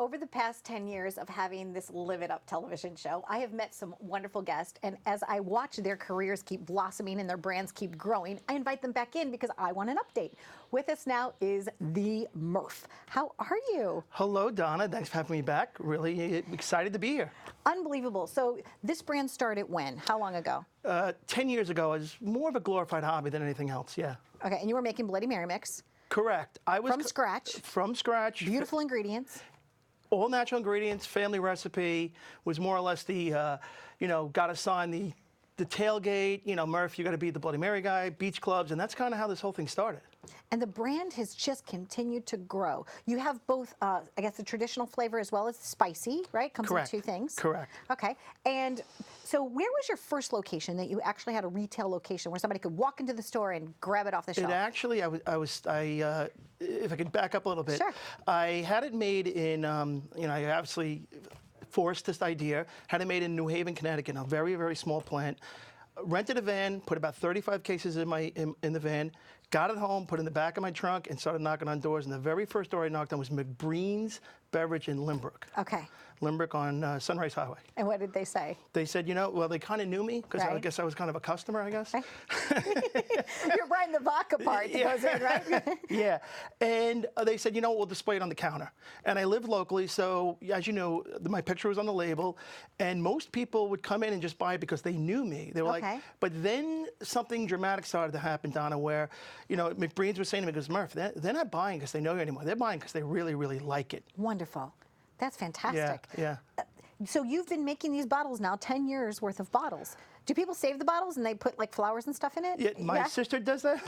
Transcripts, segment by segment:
over the past 10 years of having this Live It Up television show, I have met some wonderful guests, and as I watch their careers keep blossoming and their brands keep growing, I invite them back in because I want an update. With us now is the Murph. How are you? Hello, Donna. Thanks for having me back. Really excited to be here. Unbelievable. So this brand started when? How long ago? 10 years ago, it was more of a glorified hobby than anything else, yeah. Okay, and you were making Bloody Mary mix? Correct. I was from scratch? From scratch. Beautiful ingredients? All natural ingredients, family recipe, was more or less the, got assigned the tailgate, Murph, you got to be the Bloody Mary guy, beach clubs, and that's kind of how this whole thing started. And the brand has just continued to grow. You have both, I guess, the traditional flavor as well as the spicy, right? Comes Correct. in two things. Correct. Okay. And so where was your first location that you actually had a retail location where somebody could walk into the store and grab it off the shelf? It actually, if I could back up a little bit. Sure. I had it made in, I obviously forced this idea, had it made in New Haven, Connecticut, a very, very small plant. Rented a van, put about 35 cases in the van, got it home, put it in the back of my trunk, and started knocking on doors. And the very first door I knocked on was McBreen's Beverage in Limbrook. Okay. Limbrook on Sunrise Highway. And what did they say? They said, well, they kind of knew me because I guess I was kind of a customer, I guess. Right. You're buying the vodka part that goes in, right? Yeah. And they said, we'll display it on the counter. And I live locally, so as you know, my picture was on the label. And most people would come in and just buy it because they knew me. They were like, but then something dramatic started to happen, Donna, where, McBreen's was saying to me, goes, Murph, they're not buying because they know you anymore. They're buying because they really, really like it. Wonderful. That's fantastic. Yeah. So you've been making these bottles now, 10 years worth of bottles. Do people save the bottles and they put like flowers and stuff in it? Yeah, my sister does that.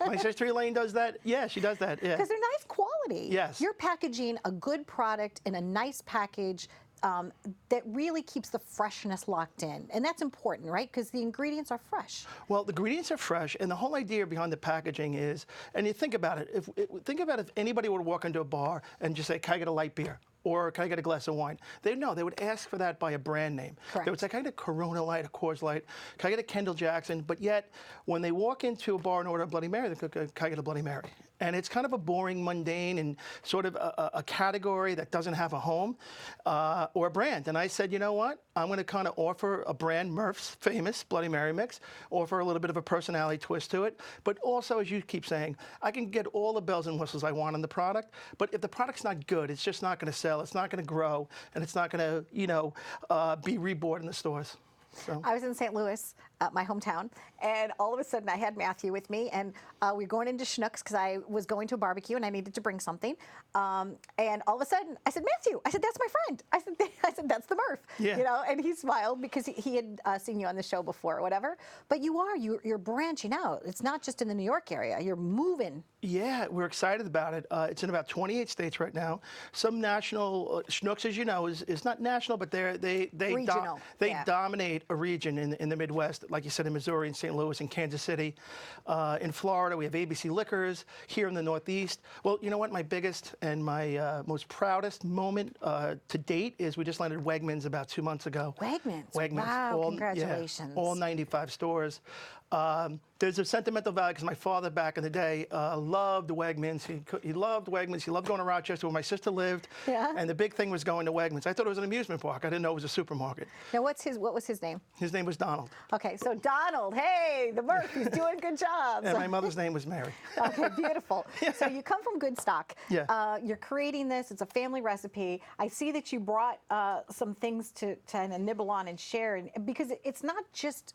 My sister Elaine does that. Yeah, she does that. Yeah. Because they're nice quality. Yes. You're packaging a good product in a nice package that really keeps the freshness locked in. And that's important, right? Because the ingredients are fresh. Well, the ingredients are fresh, and the whole idea behind the packaging is, and you think about it, think about if anybody would walk into a bar and just say, can I get a light beer? Or can I get a glass of wine? They would ask for that by a brand name. Correct. They would say, can I get a Corona Light, a Coors Light? Can I get a Kendall Jackson? But yet, when they walk into a bar and order a Bloody Mary, they go, can I get a Bloody Mary? And it's kind of a boring, mundane, and sort of a category that doesn't have a home or a brand. And I said, you know what? I'm going to kind of offer a brand, Murph's famous Bloody Mary mix, offer a little bit of a personality twist to it. But also, as you keep saying, I can get all the bells and whistles I want on the product. But if the product's not good, it's just not going to sell. It's not going to grow, and it's not going to, be rebought in the stores. So. I was in St. Louis, my hometown, and all of a sudden I had Matthew with me, and we were going into Schnucks because I was going to a barbecue and I needed to bring something. And all of a sudden I said, Matthew, I said, that's my friend. I said, that's the Murph. Yeah. And he smiled because he had seen you on the show before or whatever. But you're branching out. It's not just in the New York area. You're moving. Yeah, we're excited about it. It's in about 28 states right now. Some national, Schnucks, as you know, is not national, but they dominate a region in the Midwest, like you said, in Missouri, in St. Louis, in Kansas City. In Florida, we have ABC Liquors. Here in the Northeast, well, you know what? My biggest and my most proudest moment to date is we just landed Wegmans about 2 months ago. Wegmans. Wow, congratulations. Yeah, all 95 stores. There's a sentimental value because my father back in the day loved Wegmans. He loved Wegmans. He loved going to Rochester where my sister lived. Yeah. And the big thing was going to Wegmans. I thought it was an amusement park. I didn't know it was a supermarket. Now, what was his name? His name was Donald. Okay, so Donald, hey, the Murph, he's doing good jobs. And my mother's name was Mary. Okay, beautiful. Yeah. So you come from good stock. Yeah. You're creating this. It's a family recipe. I see that you brought some things to kind of nibble on and share, because it's not just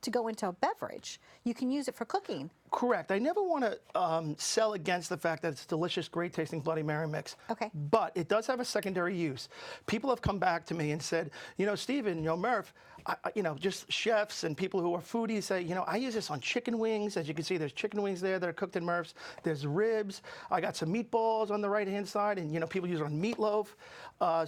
to go into a beverage. You can use it for cooking. Correct. I never want to sell against the fact that it's a delicious, great tasting Bloody Mary mix. Okay. But it does have a secondary use. People have come back to me and said, Stephen, Murph, just chefs and people who are foodies say, I use this on chicken wings. As you can see, there's chicken wings there that are cooked in Murph's. There's ribs. I got some meatballs on the right-hand side, and, people use it on meatloaf.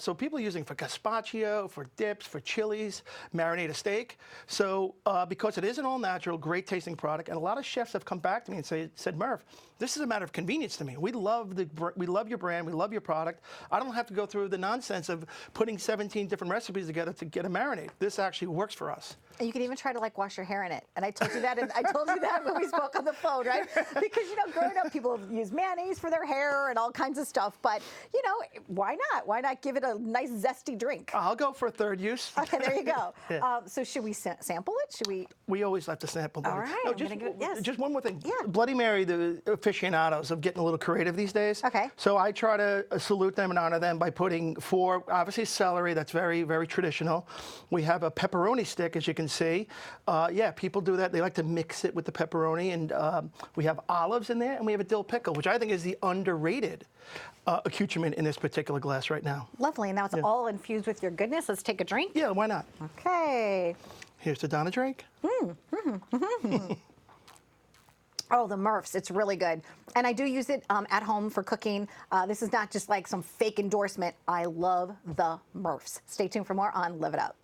So people are using for gazpacho, for dips, for chilies, marinate a steak. So because it is an all-natural, great tasting product, and a lot of chefs have come come back to me and said, Murph, this is a matter of convenience to me. We love your brand, we love your product. I don't have to go through the nonsense of putting 17 different recipes together to get a marinade. This actually works for us. And you can even try to like wash your hair in it. And I told you that. And I told you that when we spoke on the phone, right? Because growing up, people use mayonnaise for their hair and all kinds of stuff. But why not? Why not give it a nice zesty drink? I'll go for a third use. Okay, there you go. Yeah. So should we sample it? Should we? We always like to sample. All right. No, yes. just one more thing. Yeah. Bloody Mary, the aficionados of getting a little creative these days. Okay. So I try to salute them and honor them by putting 4, obviously celery. That's very, very traditional. We have a pepperoni stick, as you can see. People do that. They like to mix it with the pepperoni, and we have olives in there, and we have a dill pickle, which I think is the underrated accoutrement in this particular glass right now. Lovely. And now it's all infused with your goodness. Let's take a drink. Yeah, why not? Okay. Here's the Donna drink. Oh, the Murphs, it's really good. And I do use it at home for cooking. This is not just like some fake endorsement. I love the Murphs. Stay tuned for more on Live It Up.